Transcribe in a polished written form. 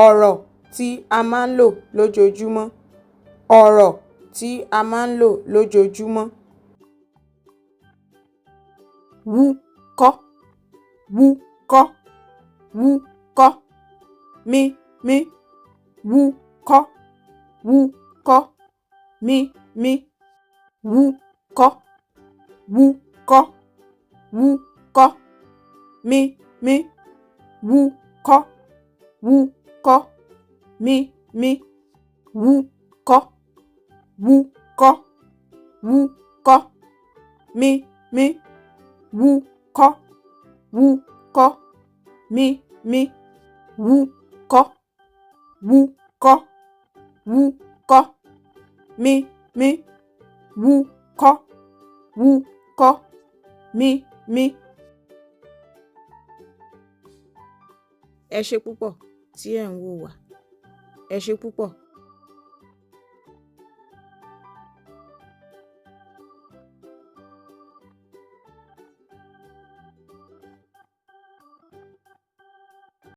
ọ̀rọ̀ tí a máa ń lò lójoojúmọ́. ọ̀rọ̀ tí a máa ń lò lójoojúmọ́. wúkọ́, wúkọ́, wúkọ́. mímí, wúkọ́, wúkọ́. mímí, wúkọ́, wúkọ́, wúkọ́. mímí, wúkọ́, wúkọ́. mímí, wúkọ́, wúkọ́, wúkọ́. mímí, wúkọ́, wúkọ́. mímí, wúkọ́, wúkọ́, wúkọ́. mímí, wúkọ́, wúkọ́. mímí. ẹ ṣé púpọ̀ tí ẹ̀ ń wò wá. ẹ ṣé púpọ̀.